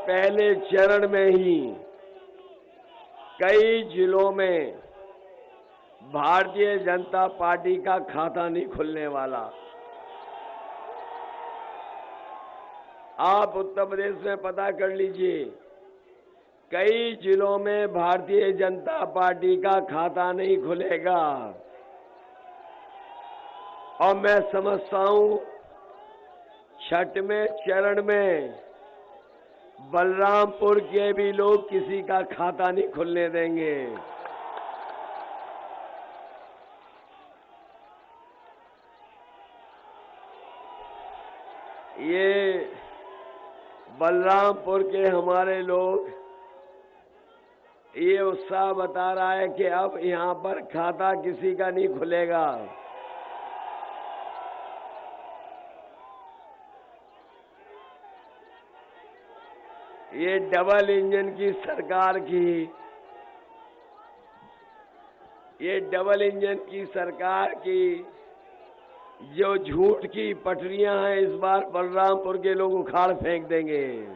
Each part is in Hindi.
पहले चरण में ही कई जिलों में भारतीय जनता पार्टी का खाता नहीं खुलने वाला। आप उत्तर प्रदेश में पता कर लीजिए, कई जिलों में भारतीय जनता पार्टी का खाता नहीं खुलेगा। और मैं समझता हूं 6वें चरण में बलरामपुर के भी लोग किसी का खाता नहीं खुलने देंगे। ये बलरामपुर के हमारे लोग ये उत्साह बता रहा है कि अब यहां पर खाता किसी का नहीं खुलेगा। ये डबल इंजन की सरकार की सरकार की जो झूठ की पटरियां हैं, इस बार बलरामपुर के लोग उखाड़ फेंक देंगे।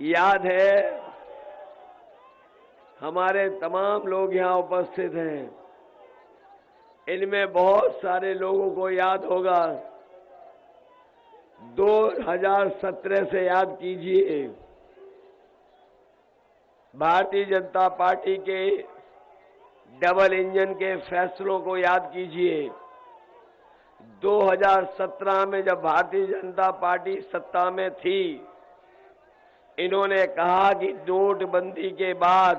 याद है, हमारे तमाम लोग यहां उपस्थित हैं, इनमें बहुत सारे लोगों को याद होगा 2017 से याद कीजिए, भारतीय जनता पार्टी के डबल इंजन के फैसलों को याद कीजिए। 2017 में जब भारतीय जनता पार्टी सत्ता में थी, इन्होंने कहा कि नोटबंदी के बाद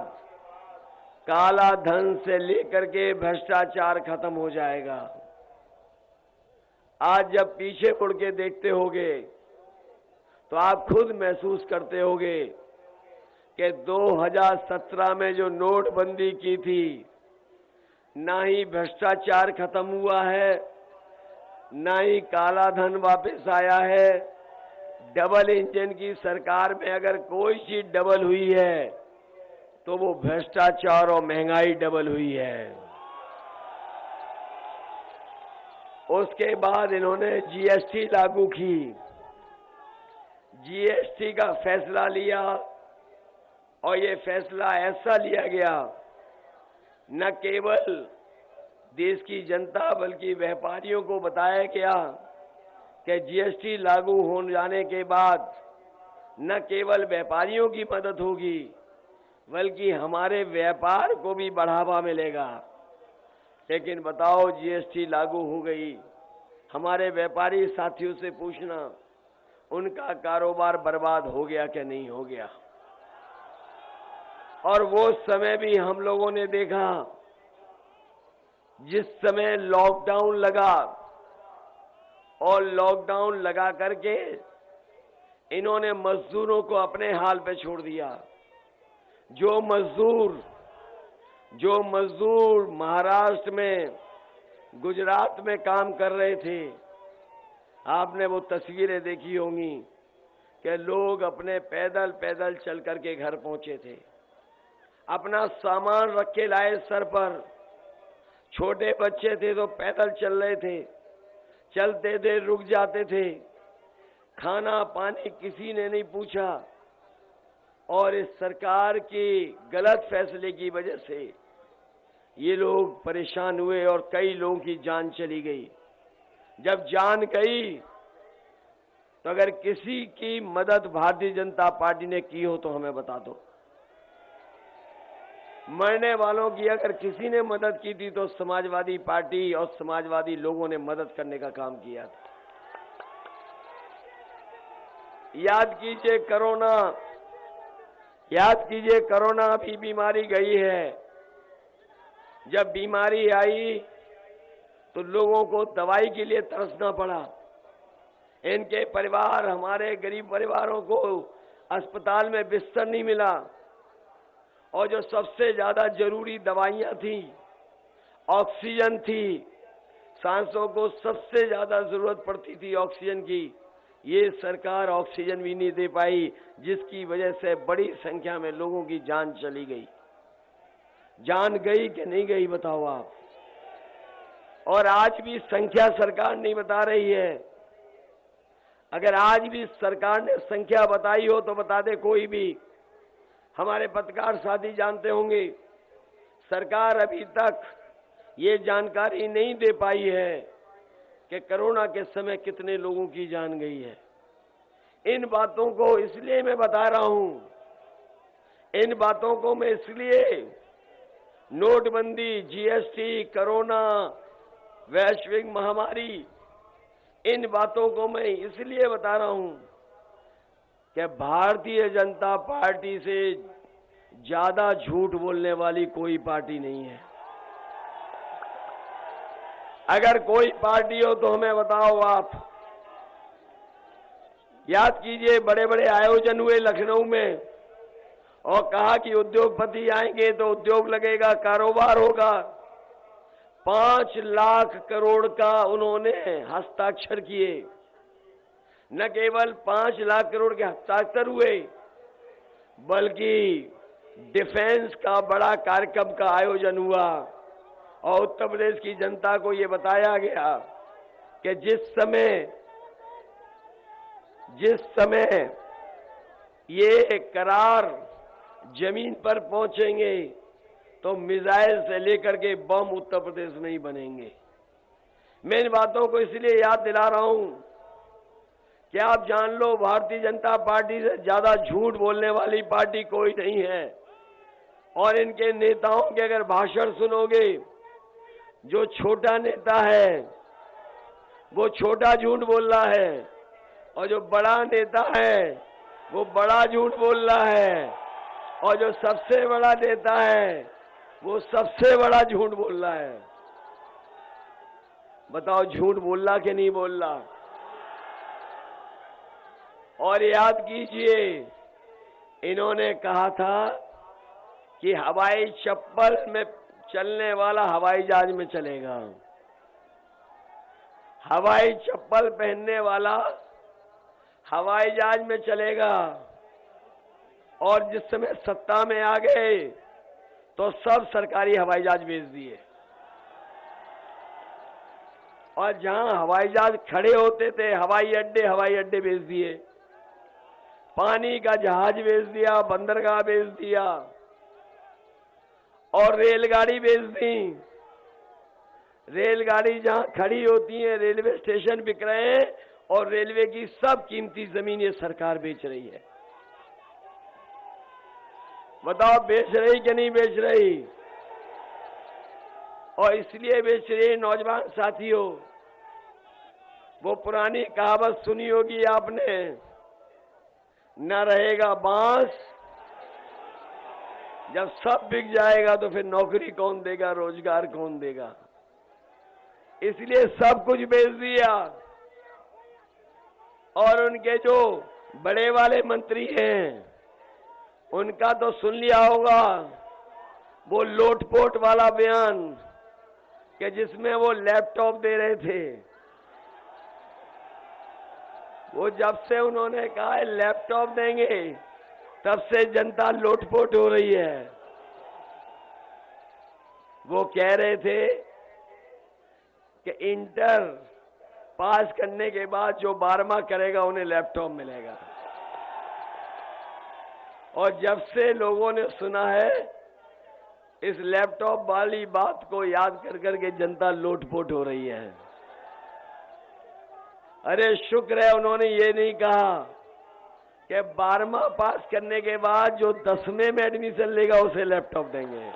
काला धन से लेकर के भ्रष्टाचार खत्म हो जाएगा। आज जब पीछे मुड़ के देखते होगे तो आप खुद महसूस करते होगे कि 2017 में जो नोटबंदी की थी, ना ही भ्रष्टाचार खत्म हुआ है, ना ही काला धन वापस आया है। डबल इंजन की सरकार में अगर कोई चीज डबल हुई है तो वो भ्रष्टाचार और महंगाई डबल हुई है। उसके बाद इन्होंने जीएसटी लागू की, जीएसटी का फैसला लिया और ये फैसला ऐसा लिया गया, न केवल देश की जनता बल्कि व्यापारियों को बताया गया कि जीएसटी लागू हो जाने के बाद न केवल व्यापारियों की मदद होगी बल्कि हमारे व्यापार को भी बढ़ावा मिलेगा। लेकिन बताओ, जीएसटी लागू हो गई, हमारे व्यापारी साथियों से पूछना, उनका कारोबार बर्बाद हो गया कि नहीं हो गया। और वो समय भी हम लोगों ने देखा जिस समय लॉकडाउन लगा, और लॉकडाउन लगा करके इन्होंने मजदूरों को अपने हाल पे छोड़ दिया। जो मजदूर महाराष्ट्र में, गुजरात में काम कर रहे थे, आपने वो तस्वीरें देखी होंगी कि लोग अपने पैदल चल करके घर पहुंचे थे, अपना सामान रख के लाए सर पर। छोटे बच्चे थे तो पैदल चल रहे थे, चलते थे, रुक जाते थे, खाना पानी किसी ने नहीं पूछा। और इस सरकार के गलत फैसले की वजह से ये लोग परेशान हुए और कई लोगों की जान चली गई। जब जान गई तो अगर किसी की मदद भारतीय जनता पार्टी ने की हो तो हमें बता दो। मरने वालों की अगर किसी ने मदद की थी तो समाजवादी पार्टी और समाजवादी लोगों ने मदद करने का काम किया था। याद कीजिए कोरोना अभी बीमारी गई है। जब बीमारी आई तो लोगों को दवाई के लिए तरसना पड़ा। इनके परिवार, हमारे गरीब परिवारों को अस्पताल में बिस्तर नहीं मिला, और जो सबसे ज्यादा जरूरी दवाइयां थी, ऑक्सीजन थी, सांसों को सबसे ज्यादा जरूरत पड़ती थी ऑक्सीजन की, ये सरकार ऑक्सीजन भी नहीं दे पाई, जिसकी वजह से बड़ी संख्या में लोगों की जान चली गई। जान गई कि नहीं गई बताओ आप। और आज भी संख्या सरकार नहीं बता रही है, अगर आज भी सरकार ने संख्या बताई हो तो बता दे कोई भी। हमारे पत्रकार साथी जानते होंगे, सरकार अभी तक ये जानकारी नहीं दे पाई है कि कोरोना के समय कितने लोगों की जान गई है। इन बातों को इसलिए मैं बता रहा हूं, इन बातों को मैं इसलिए नोटबंदी, जीएसटी, कोरोना, वैश्विक महामारी, इन बातों को मैं इसलिए बता रहा हूं कि भारतीय जनता पार्टी से ज्यादा झूठ बोलने वाली कोई पार्टी नहीं है। अगर कोई पार्टी हो तो हमें बताओ आप। याद कीजिए, बड़े बड़े आयोजन हुए लखनऊ में और कहा कि उद्योगपति आएंगे तो उद्योग लगेगा, कारोबार होगा। 5 लाख करोड़ का उन्होंने हस्ताक्षर किए। न केवल 5 लाख करोड़ के हस्ताक्षर हुए, बल्कि डिफेंस का बड़ा कार्यक्रम का आयोजन हुआ और उत्तर प्रदेश की जनता को ये बताया गया कि जिस समय ये करार जमीन पर पहुंचेंगे तो मिसाइल से लेकर के बम उत्तर प्रदेश में ही बनेंगे। मैं इन बातों को इसलिए याद दिला रहा हूं कि आप जान लो, भारतीय जनता पार्टी से ज्यादा झूठ बोलने वाली पार्टी कोई नहीं है। और इनके नेताओं के अगर भाषण सुनोगे, जो छोटा नेता है वो छोटा झूठ बोल रहा है और जो बड़ा नेता है वो बड़ा झूठ बोल रहा है और जो सबसे बड़ा नेता है वो सबसे बड़ा झूठ बोल रहा है। बताओ, झूठ बोल रहा कि नहीं बोल रहा? और याद कीजिए, इन्होंने कहा था कि हवाई चप्पल में चलने वाला हवाई जहाज में चलेगा, हवाई चप्पल पहनने वाला हवाई जहाज में चलेगा। और जिस समय सत्ता में आ गए तो सब सरकारी हवाई जहाज भेज दिए और जहां हवाई जहाज खड़े होते थे हवाई अड्डे भेज दिए, पानी का जहाज भेज दिया, बंदरगाह भेज दिया और रेलगाड़ी भेज दी। रेलगाड़ी जहां खड़ी होती है, रेलवे स्टेशन बिक रहे हैं और रेलवे की सब कीमती जमीन ये सरकार बेच रही है। बताओ, बेच रही कि नहीं बेच रही? और इसलिए बेच रही, नौजवान साथियों, वो पुरानी कहावत सुनी होगी आपने, न रहेगा बांस, जब सब बिक जाएगा तो फिर नौकरी कौन देगा, रोजगार कौन देगा? इसलिए सब कुछ बेच दिया। और उनके जो बड़े वाले मंत्री हैं उनका तो सुन लिया होगा वो लोटपोट वाला बयान कि जिसमें वो लैपटॉप दे रहे थे। वो जब से उन्होंने कहा है लैपटॉप देंगे, तब से जनता लोटपोट हो रही है। वो कह रहे थे कि इंटर पास करने के बाद जो 12वां करेगा उन्हें लैपटॉप मिलेगा। और जब से लोगों ने सुना है, इस लैपटॉप वाली बात को याद कर करके जनता लोटपोट हो रही है। अरे शुक्र है उन्होंने ये नहीं कहा कि 12वां पास करने के बाद जो 10वें में एडमिशन लेगा उसे लैपटॉप देंगे।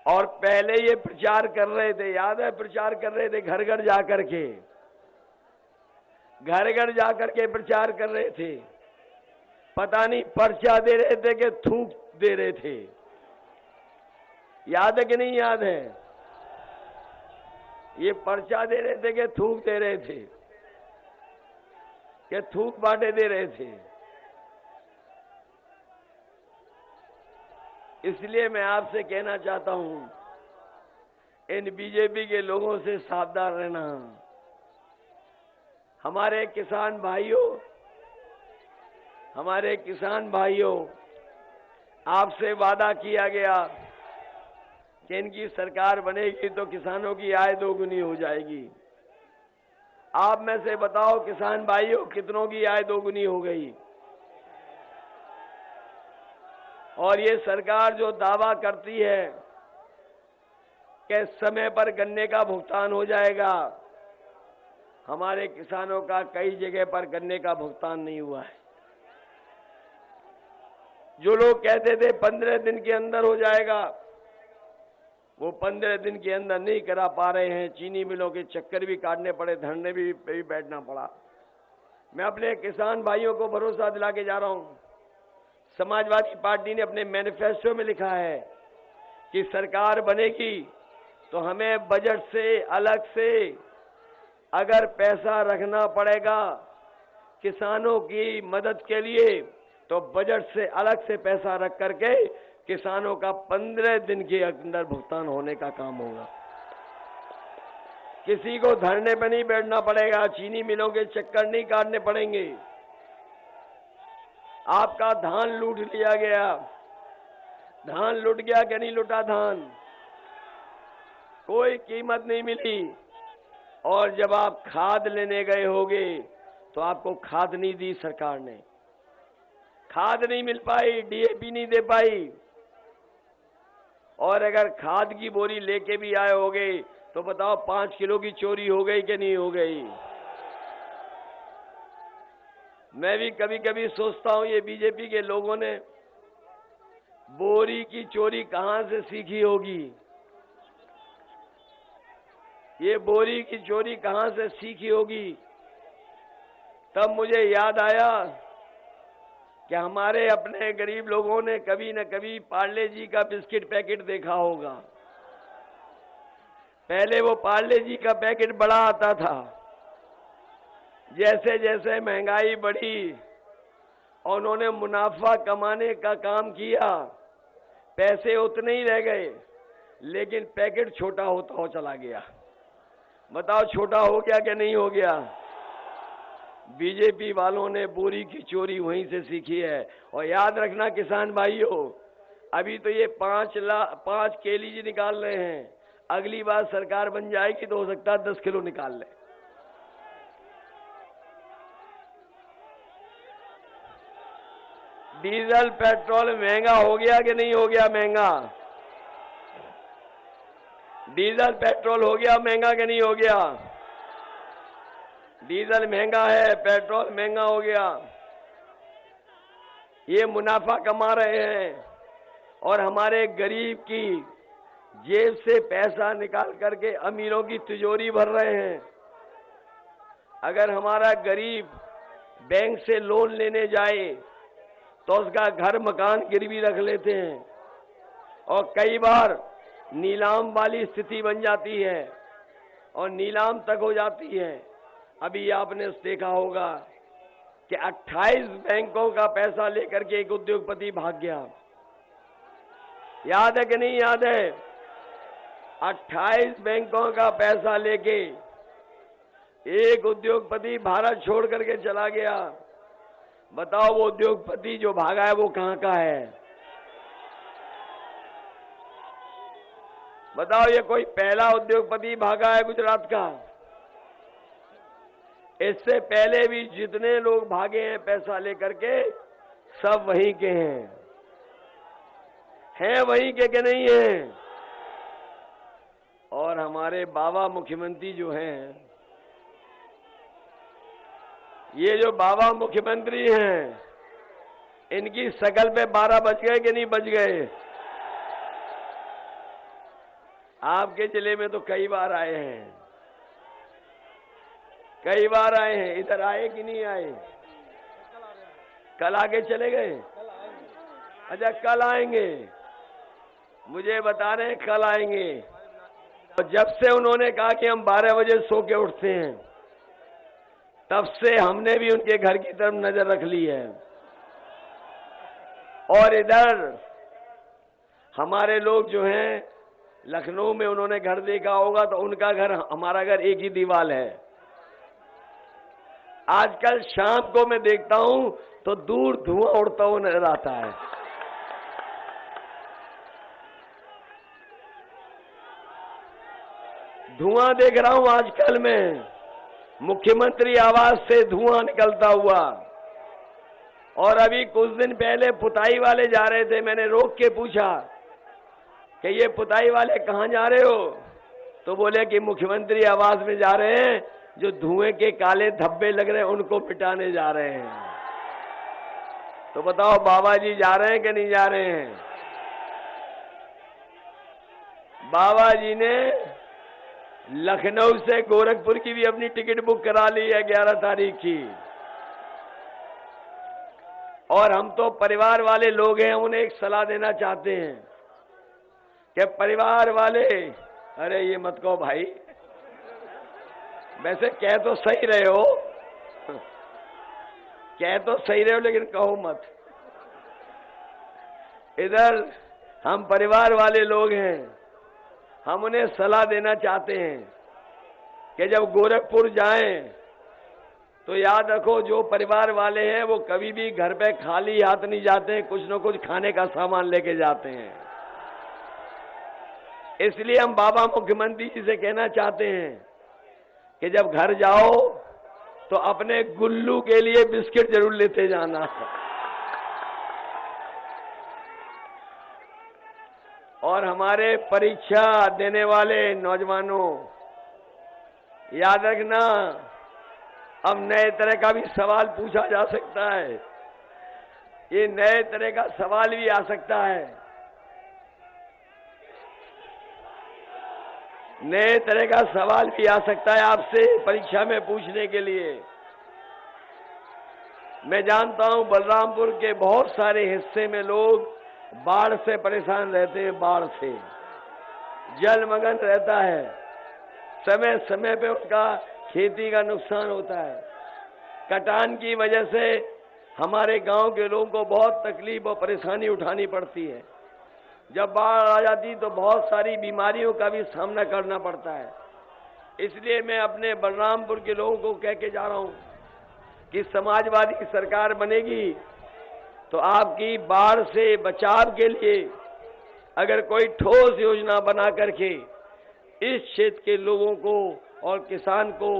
और पहले ये प्रचार कर रहे थे, याद है, प्रचार कर रहे थे घर घर जाकर के, घर घर जाकर के प्रचार कर रहे थे। पता नहीं पर्चा दे रहे थे कि थूक दे रहे थे। याद है कि नहीं याद है? ये पर्चा दे रहे थे कि थूक दे रहे थे, कि थूक बांटे दे रहे थे। इसलिए मैं आपसे कहना चाहता हूं, इन बीजेपी के लोगों से सावधान रहना। हमारे किसान भाइयों, आपसे वादा किया गया कि इनकी सरकार बनेगी तो किसानों की आय दोगुनी हो जाएगी। आप में से बताओ किसान भाइयों, कितनों की आय दोगुनी हो गई? और ये सरकार जो दावा करती है कि समय पर गन्ने का भुगतान हो जाएगा, हमारे किसानों का कई जगह पर गन्ने का भुगतान नहीं हुआ है। जो लोग कहते थे 15 दिन के अंदर हो जाएगा, वो 15 दिन के अंदर नहीं करा पा रहे हैं। चीनी मिलों के चक्कर भी काटने पड़े, धरने भी बैठना पड़ा। मैं अपने किसान भाइयों को भरोसा दिला के जा रहा हूं, समाजवादी पार्टी ने अपने मैनिफेस्टो में लिखा है कि सरकार बनेगी तो हमें बजट से अलग से अगर पैसा रखना पड़ेगा किसानों की मदद के लिए, तो बजट से अलग से पैसा रख करके किसानों का 15 दिन के अंदर भुगतान होने का काम होगा। किसी को धरने पर नहीं बैठना पड़ेगा, चीनी मिलों के चक्कर नहीं काटने पड़ेंगे। आपका धान लूट लिया गया, धान लुट गया कि नहीं लुटा धान? कोई कीमत नहीं मिली। और जब आप खाद लेने गए होगे तो आपको खाद नहीं दी सरकार ने, खाद नहीं मिल पाई, डीएपी नहीं दे पाई। और अगर खाद की बोरी लेके भी आए होगे तो बताओ 5 किलो की चोरी हो गई कि नहीं हो गई? मैं भी कभी कभी सोचता हूं ये बीजेपी के लोगों ने बोरी की चोरी कहां से सीखी होगी, ये बोरी की चोरी कहां से सीखी होगी। तब मुझे याद आया कि हमारे अपने गरीब लोगों ने कभी न कभी पार्ले जी का बिस्किट पैकेट देखा होगा। पहले वो पार्ले जी का पैकेट बड़ा आता था, जैसे जैसे महंगाई बढ़ी और उन्होंने मुनाफा कमाने का काम किया, पैसे उतने ही रह गए लेकिन पैकेट छोटा होता हो चला गया। बताओ छोटा हो गया कि नहीं हो गया? बीजेपी वालों ने बोरी की चोरी वहीं से सीखी है। और याद रखना किसान भाइयों, अभी तो ये 5 केजी निकाल रहे हैं, अगली बार सरकार बन जाएगी तो हो सकता है 10 किलो निकाल ले। डीजल पेट्रोल महंगा हो गया कि नहीं हो गया महंगा? डीजल पेट्रोल हो गया महंगा कि नहीं हो गया? डीजल महंगा है, पेट्रोल महंगा हो गया। ये मुनाफा कमा रहे हैं और हमारे गरीब की जेब से पैसा निकाल करके अमीरों की तिजोरी भर रहे हैं। अगर हमारा गरीब बैंक से लोन लेने जाए तो उसका घर मकान गिरवी रख लेते हैं और कई बार नीलाम वाली स्थिति बन जाती है और नीलाम तक हो जाती है। अभी आपने देखा होगा कि 28 बैंकों का पैसा लेकर के एक उद्योगपति भाग गया। याद है कि नहीं याद है? 28 बैंकों का पैसा लेके एक उद्योगपति भारत छोड़ करके चला गया। बताओ वो उद्योगपति जो भागा है वो कहां का है? बताओ ये कोई पहला उद्योगपति भागा है गुजरात का? इससे पहले भी जितने लोग भागे हैं पैसा लेकर के सब वहीं के हैं वहीं के नहीं हैं। और हमारे बाबा मुख्यमंत्री जो हैं, ये जो बाबा मुख्यमंत्री हैं, इनकी शकल पे 12 बज गए कि नहीं बज गए? आपके जिले में तो कई बार आए हैं, कई बार आए हैं। इधर आए कि नहीं आए? कल आगे चले गए? अच्छा कल आएंगे, मुझे बता रहे हैं कल आएंगे। और जब से उन्होंने कहा कि हम 12 बजे सो के उठते हैं, तब से हमने भी उनके घर की तरफ नजर रख ली है। और इधर हमारे लोग जो हैं लखनऊ में, उन्होंने घर देखा होगा तो उनका घर हमारा घर एक ही दीवार है। आजकल शाम को मैं देखता हूं तो दूर धुआं उड़ता हुआ नजर आता है। धुआं देख रहा हूं आजकल मैं, मुख्यमंत्री आवास से धुआं निकलता हुआ। और अभी कुछ दिन पहले पुताई वाले जा रहे थे, मैंने रोक के पूछा कि ये पुताई वाले कहां जा रहे हो? तो बोले कि मुख्यमंत्री आवास में जा रहे हैं, जो धुएं के काले धब्बे लग रहे हैं उनको मिटाने जा रहे हैं। तो बताओ बाबा जी जा रहे हैं कि नहीं जा रहे हैं? बाबा जी ने लखनऊ से गोरखपुर की भी अपनी टिकट बुक करा ली है 11 तारीख की। और हम तो परिवार वाले लोग हैं, उन्हें एक सलाह देना चाहते हैं कि परिवार वाले, अरे ये मत कहो भाई, वैसे कह तो सही रहे हो, कह तो सही रहे हो लेकिन कहो मत। इधर हम परिवार वाले लोग हैं, हम उन्हें सलाह देना चाहते हैं कि जब गोरखपुर जाएं तो याद रखो, जो परिवार वाले हैं वो कभी भी घर पे खाली हाथ नहीं जाते हैं, कुछ न कुछ खाने का सामान लेके जाते हैं। इसलिए हम बाबा मुख्यमंत्री जी से कहना चाहते हैं कि जब घर जाओ तो अपने गुल्लू के लिए बिस्किट जरूर लेते जाना। और हमारे परीक्षा देने वाले नौजवानों, याद रखना, अब नए तरह का भी सवाल पूछा जा सकता है। ये नए तरह का सवाल भी आ सकता है, नए तरह का सवाल भी आ सकता है आपसे परीक्षा में पूछने के लिए। मैं जानता हूं बलरामपुर के बहुत सारे हिस्से में लोग बाढ़ से परेशान रहते हैं, बाढ़ से जलमग्न रहता है, समय समय पे उनका खेती का नुकसान होता है। कटान की वजह से हमारे गांव के लोगों को बहुत तकलीफ और परेशानी उठानी पड़ती है। जब बाढ़ आ जाती तो बहुत सारी बीमारियों का भी सामना करना पड़ता है। इसलिए मैं अपने बलरामपुर के लोगों को कह के जा रहा हूं कि समाजवादी सरकार बनेगी तो आपकी बाढ़ से बचाव के लिए अगर कोई ठोस योजना बना करके इस क्षेत्र के लोगों को और किसान को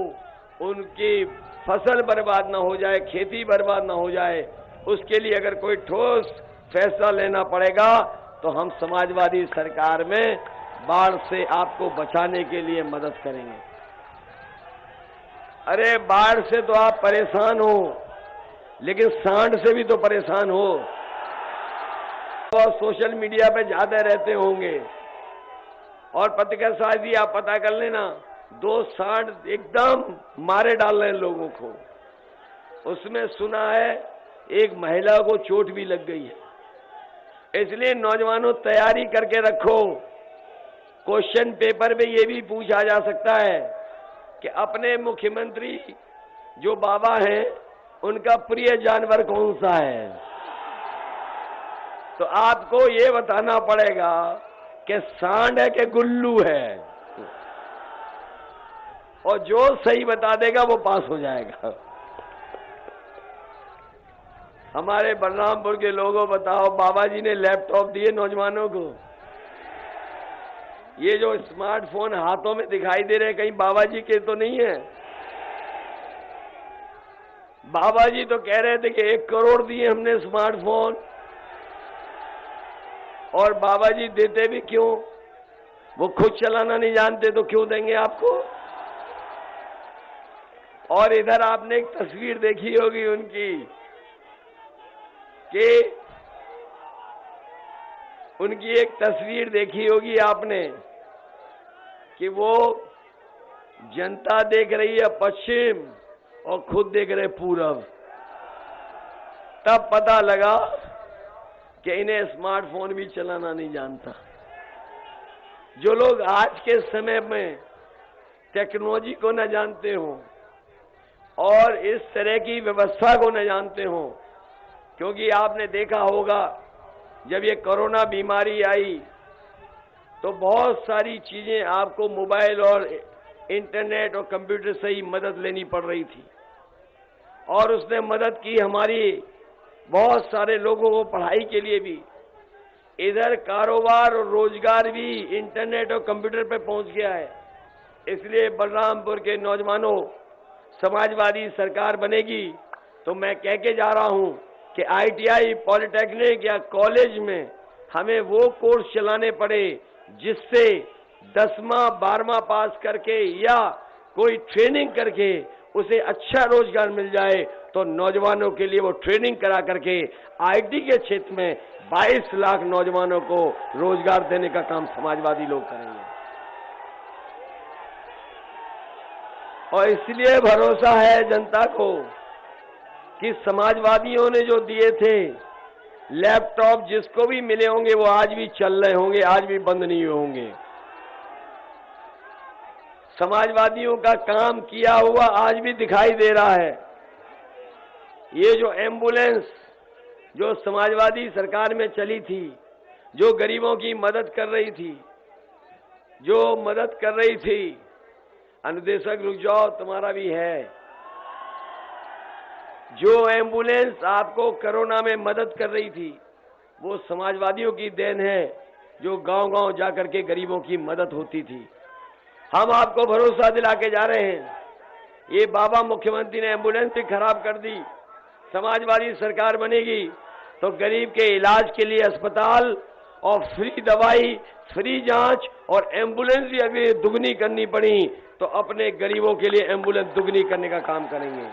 उनकी फसल बर्बाद ना हो जाए, खेती बर्बाद ना हो जाए, उसके लिए अगर कोई ठोस फैसला लेना पड़ेगा तो हम समाजवादी सरकार में बाढ़ से आपको बचाने के लिए मदद करेंगे। अरे बाढ़ से तो आप परेशान हो, लेकिन सांड से भी तो परेशान हो। और सोशल मीडिया पे ज्यादा रहते होंगे और पत्रकार साथी आप पता कर लेना, 2 सांड एकदम मारे डाल रहे हैं लोगों को। उसमें सुना है एक महिला को चोट भी लग गई है। इसलिए नौजवानों तैयारी करके रखो। क्वेश्चन पेपर में ये भी पूछा जा सकता है कि अपने मुख्यमंत्री जो बाबा हैं उनका प्रिय जानवर कौन सा है। तो आपको ये बताना पड़ेगा कि सांड है कि गुल्लू है, और जो सही बता देगा वो पास हो जाएगा। हमारे बलरामपुर के लोगों बताओ, बाबा जी ने लैपटॉप दिए नौजवानों को। ये जो स्मार्टफोन हाथों में दिखाई दे रहे हैं कहीं बाबा जी के तो नहीं है? बाबा जी तो कह रहे थे कि 1 करोड़ दिए हमने स्मार्टफोन, और बाबा जी देते भी क्यों? वो खुद चलाना नहीं जानते तो क्यों देंगे आपको? और इधर आपने एक तस्वीर देखी होगी उनकी कि उनकी एक तस्वीर देखी होगी आपने कि वो जनता देख रही है पश्चिम और खुद देख रहे पूरब। तब पता लगा कि इन्हें स्मार्टफोन भी चलाना नहीं जानता। जो लोग आज के समय में टेक्नोलॉजी को न जानते हो और इस तरह की व्यवस्था को न जानते हो, क्योंकि आपने देखा होगा जब ये कोरोना बीमारी आई तो बहुत सारी चीजें आपको मोबाइल और इंटरनेट और कंप्यूटर से ही मदद लेनी पड़ रही थी, और उसने मदद की हमारी बहुत सारे लोगों को पढ़ाई के लिए भी। इधर कारोबार और रोजगार भी इंटरनेट और कंप्यूटर पे पहुंच गया है। इसलिए बलरामपुर के नौजवानों, समाजवादी सरकार बनेगी तो मैं कह के जा रहा हूं कि ITI, पॉलिटेक्निक या कॉलेज में हमें वो कोर्स चलाने पड़े जिससे 10वां 12वां पास करके या कोई ट्रेनिंग करके उसे अच्छा रोजगार मिल जाए, तो नौजवानों के लिए वो ट्रेनिंग करा करके IT के क्षेत्र में 22 लाख नौजवानों को रोजगार देने का काम समाजवादी लोग करेंगे। और इसलिए भरोसा है जनता को कि समाजवादियों ने जो दिए थे लैपटॉप जिसको भी मिले होंगे वो आज भी चल रहे होंगे, आज भी बंद नहीं हुए होंगे। समाजवादियों का काम किया हुआ आज भी दिखाई दे रहा है। ये जो एम्बुलेंस जो समाजवादी सरकार में चली थी, जो गरीबों की मदद कर रही थी, अनुदेशक रुक जाओ, तुम्हारा भी है। जो एम्बुलेंस आपको कोरोना में मदद कर रही थी वो समाजवादियों की देन है, जो गांव-गांव जाकर के गरीबों की मदद होती थी। हम आपको भरोसा दिला के जा रहे हैं, ये बाबा मुख्यमंत्री ने एम्बुलेंस भी खराब कर दी। समाजवादी सरकार बनेगी तो गरीब के इलाज के लिए अस्पताल और फ्री दवाई, फ्री जांच और एम्बुलेंस भी अगर दुगनी करनी पड़ी तो अपने गरीबों के लिए एम्बुलेंस दुगनी करने का काम करेंगे।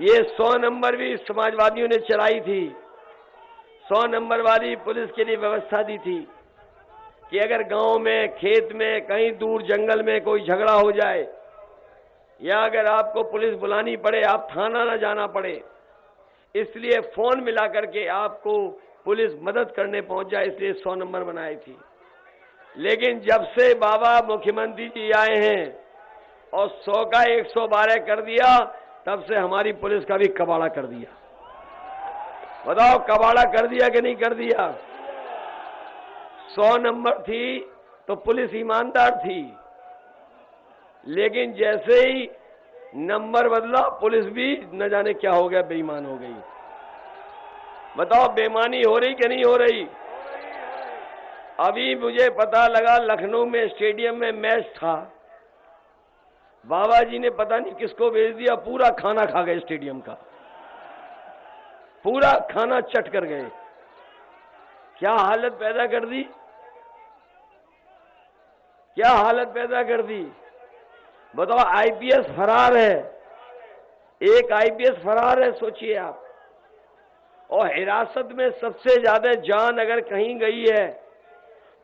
ये 100 नंबर भी समाजवादियों ने चलाई थी। 100 नंबर वाली पुलिस के लिए व्यवस्था दी थी कि अगर गांव में, खेत में, कहीं दूर जंगल में कोई झगड़ा हो जाए या अगर आपको पुलिस बुलानी पड़े, आप थाना ना जाना पड़े, इसलिए फोन मिला करके आपको पुलिस मदद करने पहुंच जाए, इसलिए 100 नंबर बनाई थी। लेकिन जब से बाबा मुख्यमंत्री जी आए हैं और 100 का 112 कर दिया, तब से हमारी पुलिस का भी कबाड़ा कर दिया। बताओ, कबाड़ा कर दिया कि नहीं कर दिया? 100 नंबर थी तो पुलिस ईमानदार थी, लेकिन जैसे ही नंबर बदला पुलिस भी न जाने क्या हो गया, बेईमान हो गई। बताओ, बेईमानी हो रही कि नहीं हो रही? अभी मुझे पता लगा लखनऊ में स्टेडियम में मैच था, बाबा जी ने पता नहीं किसको भेज दिया, पूरा खाना खा गए स्टेडियम का, पूरा खाना चट कर गए। क्या हालत पैदा कर दी, क्या हालत पैदा कर दी। बताओ, IPS फरार है, एक IPS फरार है, सोचिए आप। और हिरासत में सबसे ज्यादा जान अगर कहीं गई है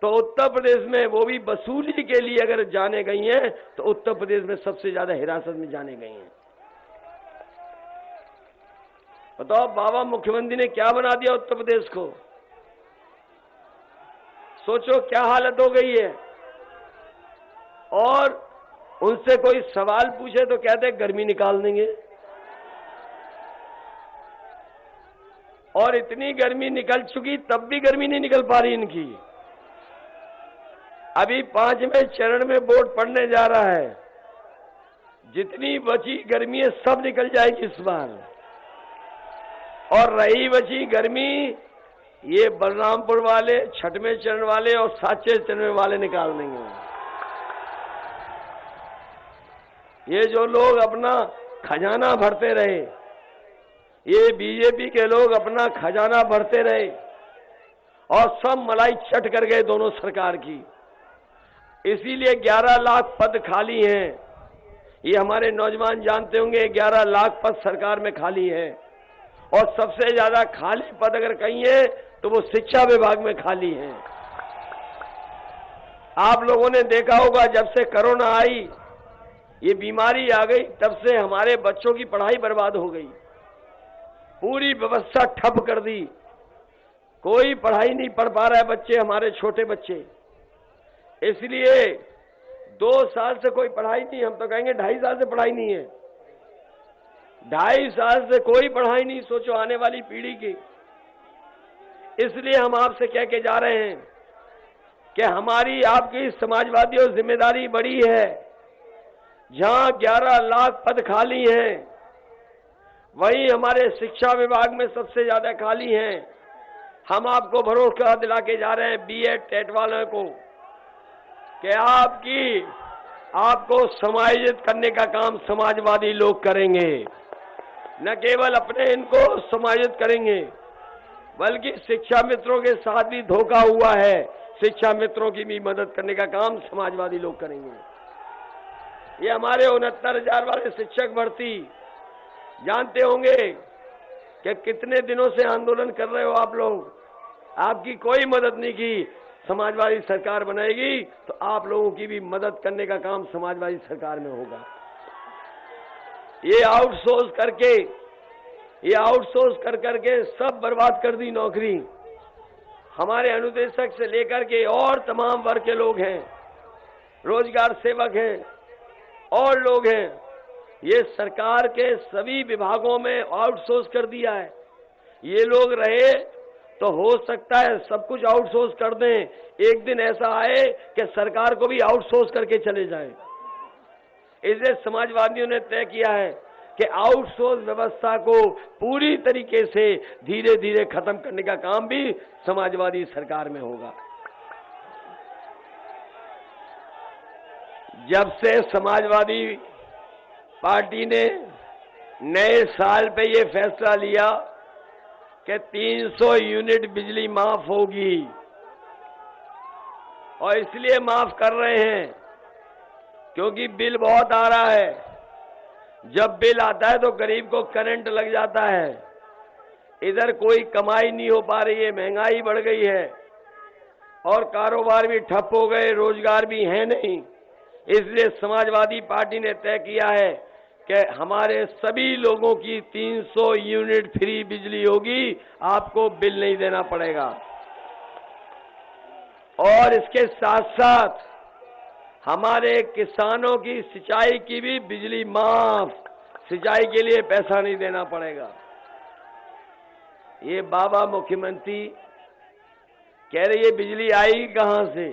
तो उत्तर प्रदेश में, वो भी वसूली के लिए अगर जाने गई हैं तो उत्तर प्रदेश में सबसे ज्यादा हिरासत में जाने गई हैं। बताओ, बाबा मुख्यमंत्री ने क्या बना दिया उत्तर प्रदेश को। सोचो क्या हालत हो गई है। और उनसे कोई सवाल पूछे तो कहते गर्मी निकाल देंगे, और इतनी गर्मी निकल चुकी तब भी गर्मी नहीं निकल पा रही इनकी। अभी 5वें चरण में वोट पड़ने जा रहा है, जितनी बची गर्मी है सब निकल जाएगी इस बार। और रही बची गर्मी ये बलरामपुर वाले, 6वें चरण वाले और 7वें चरण वाले निकाल देंगे। ये जो लोग अपना खजाना भरते रहे, ये बीजेपी के लोग अपना खजाना भरते रहे और सब मलाई चट कर गए दोनों सरकार की। इसीलिए 11 लाख पद खाली हैं। ये हमारे नौजवान जानते होंगे, 11 लाख पद सरकार में खाली हैं। और सबसे ज्यादा खाली पद अगर कहीं है तो वो शिक्षा विभाग में खाली हैं। आप लोगों ने देखा होगा, जब से कोरोना आई, ये बीमारी आ गई, तब से हमारे बच्चों की पढ़ाई बर्बाद हो गई। पूरी व्यवस्था ठप कर दी, कोई पढ़ाई नहीं पढ़ पा रहा है बच्चे, हमारे छोटे बच्चे। इसलिए 2 साल से कोई पढ़ाई नहीं, हम तो कहेंगे 2.5 साल से पढ़ाई नहीं है। 2.5 साल से कोई पढ़ाई नहीं, सोचो आने वाली पीढ़ी की। इसलिए हम आपसे कह के जा रहे हैं कि हमारी आपकी समाजवादियों जिम्मेदारी बड़ी है। जहां 11 लाख पद खाली हैं, वहीं हमारे शिक्षा विभाग में सबसे ज्यादा खाली हैं। हम आपको भरोसा दिला के जा रहे हैं BEd टेट वालों को कि आपकी आपको समायोजित करने का काम समाजवादी लोग करेंगे। न केवल अपने इनको समायोजित करेंगे, बल्कि शिक्षा मित्रों के साथ भी धोखा हुआ है, शिक्षा मित्रों की भी मदद करने का काम समाजवादी लोग करेंगे। ये हमारे 69,000 वाले शिक्षक भर्ती जानते होंगे कि कितने दिनों से आंदोलन कर रहे हो आप लोग, आपकी कोई मदद नहीं की। समाजवादी सरकार बनाएगी तो आप लोगों की भी मदद करने का काम समाजवादी सरकार में होगा। ये आउटसोर्स करके सब बर्बाद कर दी नौकरी। हमारे अनुदेशक से लेकर के और तमाम वर्ग के लोग हैं, रोजगार सेवक हैं और लोग हैं, ये सरकार के सभी विभागों में आउटसोर्स कर दिया है। ये लोग रहे तो हो सकता है सब कुछ आउटसोर्स कर दें, एक दिन ऐसा आए कि सरकार को भी आउटसोर्स करके चले जाएं। इसलिए समाजवादियों ने तय किया है कि आउटसोर्स व्यवस्था को पूरी तरीके से धीरे धीरे खत्म करने का काम भी समाजवादी सरकार में होगा। जब से समाजवादी पार्टी ने नए साल पे ये फैसला लिया कि 300 यूनिट बिजली माफ होगी, और इसलिए माफ कर रहे हैं क्योंकि बिल बहुत आ रहा है। जब बिल आता है तो गरीब को करंट लग जाता है, इधर कोई कमाई नहीं हो पा रही है, महंगाई बढ़ गई है और कारोबार भी ठप हो गए, रोजगार भी है नहीं। इसलिए समाजवादी पार्टी ने तय किया है कि हमारे सभी लोगों की 300 यूनिट फ्री बिजली होगी, आपको बिल नहीं देना पड़ेगा। और इसके साथ साथ हमारे किसानों की सिंचाई की भी बिजली माफ, सिंचाई के लिए पैसा नहीं देना पड़ेगा। ये बाबा मुख्यमंत्री कह रहे ये बिजली आएगी कहां से?